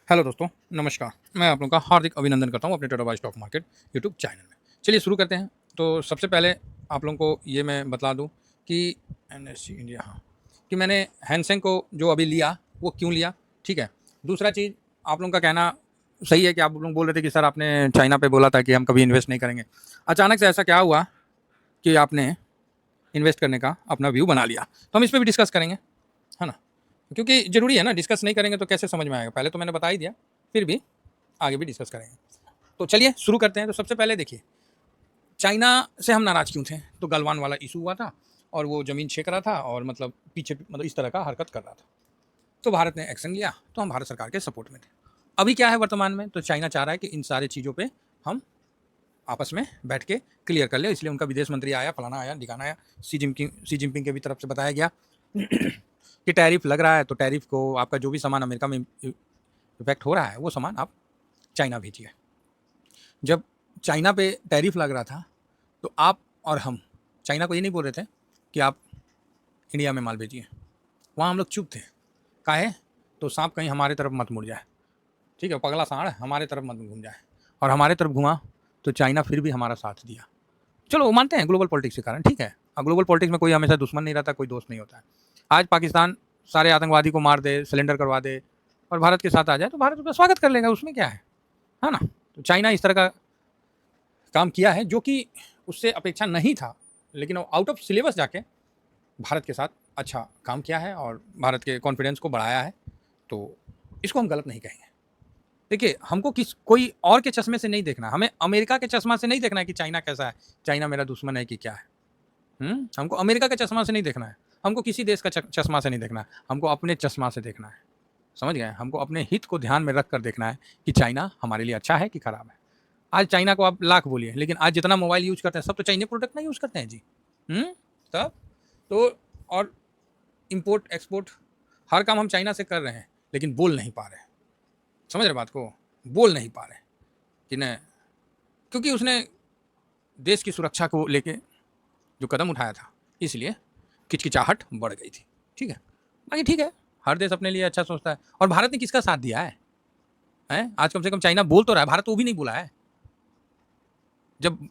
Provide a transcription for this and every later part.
Hello दोस्तों, नमस्कार। मैं आप लोगों का हार्दिक अभिनंदन करता हूँ अपने Tata bye stock market YouTube channel में। चलिए शुरू करते हैं। तो सबसे पहले आप लोगों को ये मैं बता दूँ कि एनएससी इंडिया, हाँ, कि मैंने हैंसेन को जो अभी लिया, वो क्यों लिया, ठीक है। दूसरा चीज़, आप लोगों का कहना सही है कि आप लोग बोल रहे थे कि सर आपने चाइना पे बोला था कि हम कभी इन्वेस्ट नहीं करेंगे। अचानक से ऐसा क्या हुआ कि आपने इन्वेस्ट करने का अपना व्यू बना लिया? तो हम इस पे भी डिस्कस करेंगे, है ना? क्योंकि ज़रूरी है ना, डिस्कस नहीं करेंगे तो कैसे समझ में आएगा। पहले तो मैंने बता ही दिया, फिर भी आगे भी डिस्कस करेंगे। तो चलिए शुरू करते हैं। तो सबसे पहले देखिए, चाइना से हम नाराज़ क्यों थे? तो गलवान वाला इशू हुआ था और वो ज़मीन छेक रहा था और मतलब पीछे मतलब इस तरह का हरकत कर रहा था। तो भारत ने एक्शन लिया, तो हम भारत सरकार के सपोर्ट में थे। अभी क्या है वर्तमान में, तो चाइना चाह रहा है कि इन सारी चीज़ों पे हम आपस में बैठ के क्लियर कर ले। इसलिए उनका विदेश मंत्री आया, फलाना आया, ढिकाना आया, सी जिनपिंग के भी तरफ से बताया गया कि टैरिफ लग रहा है, तो टैरिफ को आपका जो भी सामान अमेरिका में इफेक्ट हो रहा है, वो सामान आप चाइना भेजिए। जब चाइना पे टैरिफ लग रहा था, तो आप और हम चाइना को ये नहीं बोल रहे थे कि आप इंडिया में माल भेजिए। वहाँ हम लोग चुप थे। काहे? तो सांप कहीं हमारे तरफ मत मुड़ जाए, ठीक है, पगला सांड हमारे तरफ मत घूम जाए। और हमारे तरफ घुमा तो चाइना फिर भी हमारा साथ दिया। चलो वो मानते हैं ग्लोबल पॉलिटिक्स के कारण, ठीक है। अब ग्लोबल पॉलिटिक्स में कोई हमेशा दुश्मन नहीं रहता, कोई दोस्त नहीं होता है। आज पाकिस्तान सारे आतंकवादी को मार दे, सिलेंडर करवा दे और भारत के साथ आ जाए, तो भारत उसका स्वागत कर लेगा, उसमें क्या है ना। तो चाइना इस तरह का काम किया है जो कि उससे अपेक्षा नहीं था, लेकिन वो आउट ऑफ सिलेबस जाके भारत के साथ अच्छा काम किया है और भारत के कॉन्फिडेंस को बढ़ाया है। तो इसको हम गलत नहीं कहेंगे। देखिए, हमको किस कोई और के चश्मे से नहीं देखना, हमें अमेरिका के चश्मा से नहीं देखना है कि चाइना कैसा है, चाइना मेरा दुश्मन है कि क्या है। हमको अमेरिका के चश्मा से नहीं देखना है, हमको किसी देश का चश्मा से नहीं देखना है, हमको अपने चश्मा से देखना है। समझ गए? हमको अपने हित को ध्यान में रख कर देखना है कि चाइना हमारे लिए अच्छा है कि खराब है। आज चाइना को आप लाख बोलिए, लेकिन आज जितना मोबाइल यूज करते हैं सब तो चाइनीज प्रोडक्ट ना यूज करते हैं जी। तब तो और इंपोर्ट एक्सपोर्ट हर काम हम चाइना से कर रहे हैं, लेकिन बोल नहीं पा रहे। समझ रहे बात को? बोल नहीं पा रहे कि नहीं, क्योंकि उसने देश की सुरक्षा को लेके जो कदम उठाया था, इसलिए किचकिचाहट बढ़ गई थी। ठीक है, बाकी ठीक है, हर देश अपने लिए अच्छा सोचता है। और भारत ने किसका साथ दिया है? आज कम से कम चाइना बोल तो रहा है, भारत तो वो भी नहीं बोला है। जब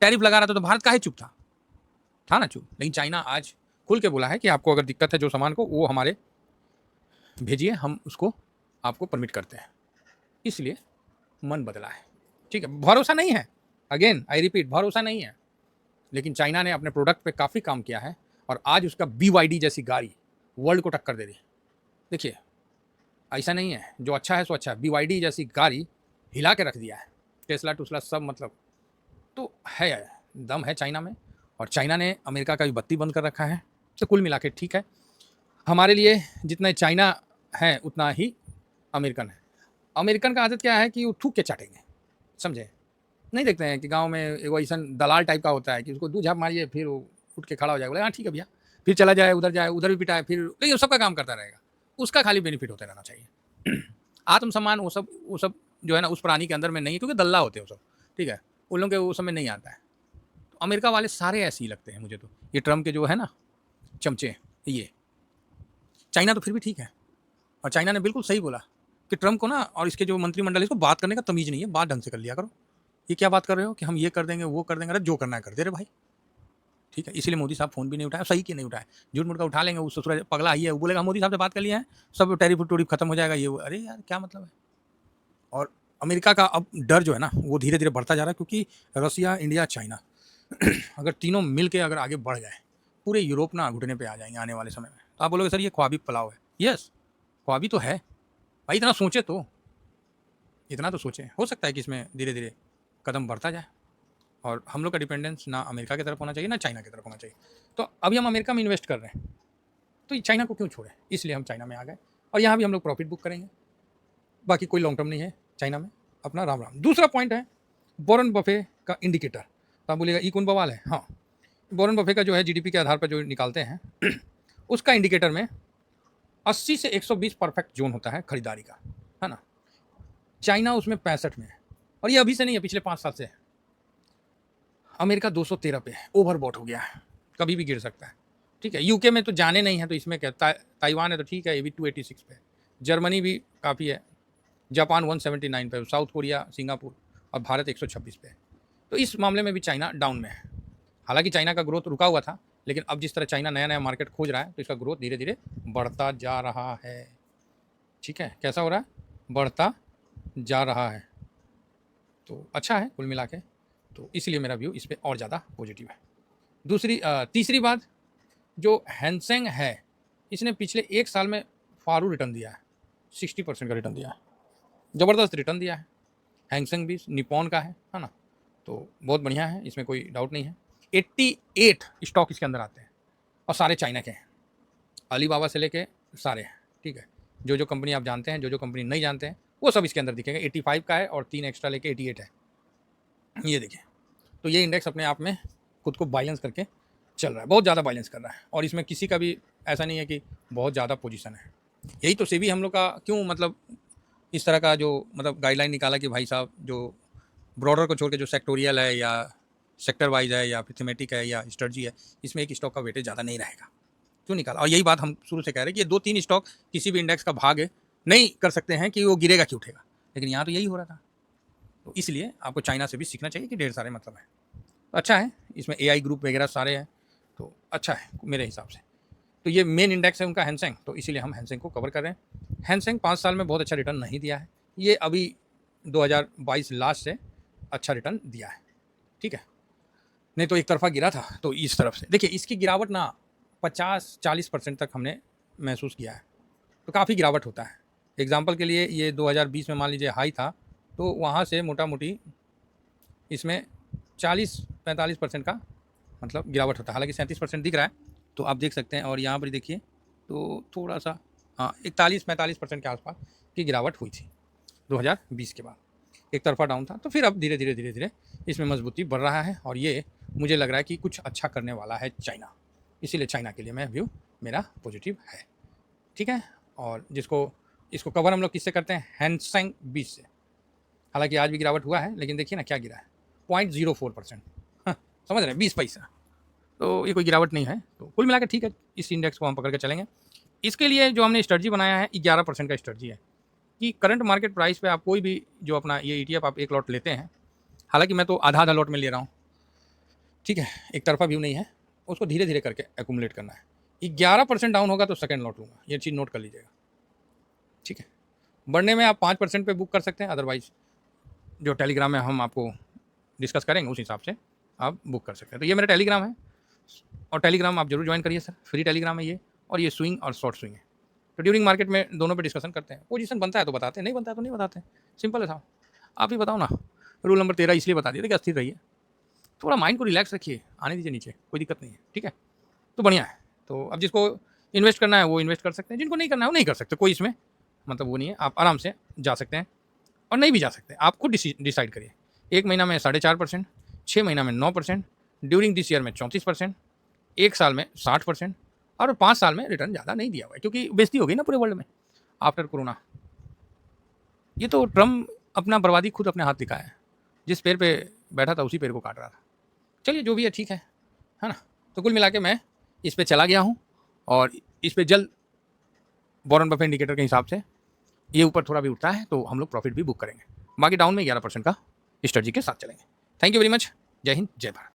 टैरिफ लगा रहा था तो भारत काहे चुप था ना चुप। लेकिन चाइना आज खुल के बोला है कि आपको अगर दिक्कत है जो सामान को, वो हमारे भेजिए, हम उसको आपको परमिट करते हैं। इसलिए मन बदला है। ठीक है, भरोसा नहीं है, अगेन आई रिपीट, भरोसा नहीं है। लेकिन चाइना ने अपने प्रोडक्ट पे काफ़ी काम किया है और आज उसका BYD जैसी गाड़ी वर्ल्ड को टक्कर दे रही है। देखिए, ऐसा नहीं है, जो अच्छा है सो अच्छा है। BYD जैसी गाड़ी हिला के रख दिया है, टेस्ला टूस्ला सब, मतलब तो है, दम है चाइना में। और चाइना ने अमेरिका का भी बत्ती बंद कर रखा है। तो कुल मिला के ठीक है, हमारे लिए जितना चाइना है उतना ही अमेरिकन है। अमेरिकन का आदत क्या है कि वो थूक के चाटेंगे, समझे? नहीं देखते हैं कि गांव में एगो ऐसा दलाल टाइप का होता है कि उसको दो झाप मारिए, फिर वो उठ के खड़ा हो जाएगा, बोले हाँ ठीक है भैया, फिर चला जाए, उधर भी पिटाए, फिर लेकिन सबका काम करता रहेगा, उसका खाली बेनिफिट होता रहना चाहिए। आत्मसम्मान वो सब जो है ना, उस प्राणी के अंदर में नहीं है, क्योंकि दल्ला होते हैं वो सब, ठीक है, उन लोगों के वो समय नहीं आता है। तो अमेरिका वाले सारे ऐसे ही लगते हैं मुझे। तो ये ट्रम्प के जो है ना चमचे, ये चाइना तो फिर भी ठीक है। और चाइना ने बिल्कुल सही बोला कि ट्रम्प को ना और इसके जो मंत्रिमंडल है, इसको बात करने का तमीज़ नहीं है, बात ढंग से कर लिया करो। ये क्या बात कर रहे हो कि हम ये कर देंगे वो कर देंगे? अरे जो करना है कर दे रे भाई, ठीक है। इसीलिए मोदी साहब फ़ोन भी नहीं उठाया, सही कि नहीं उठाया। झूठ मूठ का उठा लेंगे, वो ससुरा पगला ही है, वो बोलेगा मोदी साहब से बात कर लिए हैं, सब टैरिफ टूरिफ खत्म हो जाएगा, ये वो। अरे यार क्या मतलब है? और अमेरिका का अब डर जो है ना, वो धीरे धीरे बढ़ता जा रहा है, क्योंकि रसिया, इंडिया, चाइना अगर तीनों मिल के अगर आगे बढ़ जाए, पूरे यूरोप ना घुटने पे आ जाएंगे आने वाले समय में। तो आप बोलोगे सर ये ख्वाबी पुलाव है। यस, ख्वाबी तो है भाई, इतना सोचे तो, इतना तो सोचें, हो सकता है कि इसमें धीरे धीरे कदम बढ़ता जाए और हम लोग का डिपेंडेंस ना अमेरिका की तरफ होना चाहिए ना चाइना की तरफ होना चाहिए। तो अभी हम अमेरिका में इन्वेस्ट कर रहे हैं, तो ये चाइना को क्यों छोड़ें? इसलिए हम चाइना में आ गए और यहाँ भी हम लोग प्रॉफिट बुक करेंगे। बाकी कोई लॉन्ग टर्म नहीं है चाइना में, अपना राम राम। दूसरा पॉइंट है वॉरेन बफे का इंडिकेटर। तो आप बोलिएगा ई कौन बवाल है? हाँ, वॉरेन बफे का जो है जीडीपी के आधार पर जो निकालते हैं उसका इंडिकेटर में 80 से 120 परफेक्ट जोन होता है खरीदारी का, है ना। चाइना उसमें 65 में है, और ये अभी से नहीं है, पिछले 5 साल से है। अमेरिका 213 पे है, ओवरबॉट हो गया है, कभी भी गिर सकता है। ठीक है, यूके में तो जाने नहीं है, तो इसमें क्या, ताइवान है तो ठीक है, ये भी 286 पे है। जर्मनी भी काफ़ी है, जापान 179 पे, साउथ कोरिया, सिंगापुर और भारत 126 पे। तो इस मामले में भी चाइना डाउन में है। हालांकि चाइना का ग्रोथ रुका हुआ था, लेकिन अब जिस तरह चाइना नया नया मार्केट खोज रहा है तो इसका ग्रोथ धीरे धीरे बढ़ता जा रहा है। ठीक है, कैसा हो रहा है? बढ़ता जा रहा है। तो अच्छा है कुल मिला के, तो इसलिए मेरा व्यू इस पर और ज़्यादा पॉजिटिव है। तीसरी बात, जो हैंसेंग है इसने पिछले 1 साल में फारू रिटर्न दिया है, 60% का रिटर्न दिया है, ज़बरदस्त रिटर्न दिया है। हैंसेंग भी निपॉन का है ना, तो बहुत बढ़िया है, इसमें कोई डाउट नहीं है। 88 स्टॉक इसके अंदर आते हैं और सारे चाइना के हैं, अलीबाबा से लेके सारे हैं। ठीक है, जो जो कंपनी आप जानते हैं, जो जो कंपनी नहीं जानते हैं, वो सब इसके अंदर दिखेगा। 85 का है और 3 एक्स्ट्रा लेके 88 है, ये देखिए। तो ये इंडेक्स अपने आप में खुद को बैलेंस करके चल रहा है, बहुत ज़्यादा बैलेंस कर रहा है, और इसमें किसी का भी ऐसा नहीं है कि बहुत ज़्यादा पोजीशन है। यही तो सेबी हम लोग का क्यों मतलब इस तरह का जो मतलब गाइडलाइन निकाला कि भाई साहब जो ब्रॉडर को छोड़ के जो सेक्टोरियल है या सेक्टर वाइज है या फिर थीमेटिक है या स्ट्रेटजी है, इसमें एक स्टॉक का वेटेज ज़्यादा नहीं रहेगा, क्यों निकाला? और यही बात हम शुरू से कह रहे हैं कि ये 2-3 स्टॉक किसी भी इंडेक्स का भाग नहीं कर सकते हैं कि वो गिरेगा कि उठेगा, लेकिन यहाँ तो यही हो रहा था। तो इसलिए आपको चाइना से भी सीखना चाहिए कि ढेर सारे मतलब है। तो अच्छा है, इसमें AI ग्रुप वगैरह सारे हैं, तो अच्छा है मेरे हिसाब से। तो ये मेन इंडेक्स है उनका हैंसेंग, तो इसीलिए हम हैंसेंग को कवर कर रहे हैं। हैंसेंग 5 साल में बहुत अच्छा रिटर्न नहीं दिया है, ये अभी 2022 लास्ट से अच्छा रिटर्न दिया है। ठीक है, नहीं तो एक तरफा गिरा था, तो इस तरफ से देखिए इसकी गिरावट ना 50-40% तक हमने महसूस किया है, तो काफ़ी गिरावट होता है। एग्जाम्पल के लिए ये 2020 में मान लीजिए हाई था, तो वहाँ से मोटा मोटी इसमें 40-45% का मतलब गिरावट होता है। हालांकि 37% दिख रहा है, तो आप देख सकते हैं, और यहाँ पर देखिए तो थोड़ा सा 41-45% के आसपास की गिरावट हुई थी 2020 के बाद, एक तरफा डाउन था। तो फिर अब धीरे धीरे धीरे धीरे इसमें मजबूती बढ़ रहा है, और ये मुझे लग रहा है कि कुछ अच्छा करने वाला है चाइना, इसीलिए चाइना के लिए मैं व्यू मेरा पॉजिटिव है। ठीक है, और इसको कवर हम लोग किससे करते हैं? हैंसेंग 20 से। हालांकि आज भी गिरावट हुआ है, लेकिन देखिए ना क्या गिरा है, 0.04%। समझ रहे हैं, 20 पैसा, तो ये कोई गिरावट नहीं है। तो कुल मिलाकर ठीक है, इस इंडेक्स को हम पकड़ के चलेंगे। इसके लिए जो हमने स्ट्रेटजी बनाया है 11% का स्ट्रेटजी है कि करंट मार्केट प्राइस पे आप कोई भी जो अपना ये ETF आप एक लॉट लेते हैं, हालांकि मैं तो आधा आधा लॉट में ले रहा हूँ, ठीक है, एक तरफा व्यू नहीं है, उसको धीरे धीरे करके एक्यूमुलेट करना है। 11% डाउन होगा तो सेकंड लॉट लूँगा, ये चीज़ नोट कर लीजिएगा। ठीक है, बढ़ने में आप 5% पे बुक कर सकते हैं, अदरवाइज जो टेलीग्राम में हम आपको डिस्कस करेंगे उस हिसाब से आप बुक कर सकते हैं। तो ये मेरा टेलीग्राम है, और टेलीग्राम आप जरूर ज्वाइन करिए सर, फ्री टेलीग्राम है ये, और ये स्विंग और शॉर्ट स्विंग है। तो ड्यूरिंग मार्केट में दोनों पे डिस्कशन करते हैं, पोजीशन बनता है तो बताते हैं, नहीं बनता है तो नहीं बताते, सिंपल है साहब। आप ही बताओ ना, रूल नंबर 13 इसलिए बता दिया था कि अस्थिर रहिए, थोड़ा माइंड को रिलैक्स रखिए, आने दीजिए नीचे, कोई दिक्कत नहीं है। ठीक है, तो बढ़िया है। तो अब जिसको इन्वेस्ट करना है वो इन्वेस्ट कर सकते हैं, जिनको नहीं करना है वो नहीं कर सकते, कोई इसमें मतलब वो नहीं है, आप आराम से जा सकते हैं और नहीं भी जा सकते, आप खुद डिसाइड करिए। 1 महीना में 4.5%, 6 महीना में 9%, ड्यूरिंग दिस ईयर में 34%, 1 साल में 60%, और 5 साल में रिटर्न ज़्यादा नहीं दिया हुआ है, क्योंकि बेइज्जती हो गई ना पूरे वर्ल्ड में आफ्टर कोरोना। ये तो ट्रम्प अपना बर्बादी खुद अपने हाथ दिखाया है, जिस पेड़ पे बैठा था उसी पेड़ को काट रहा था। चलिए जो भी है ठीक है ना। तो कुल मिला के मैं इस पर चला गया हूँ, और इस पर जल्द वॉरेन बफेट इंडिकेटर के हिसाब से ये ऊपर थोड़ा भी उठता है तो हम लोग प्रॉफिट भी बुक करेंगे। बाकी डाउन में 11% का स्ट्रेटजी के साथ चलेंगे। थैंक यू वेरी मच, जय हिंद, जय भारत।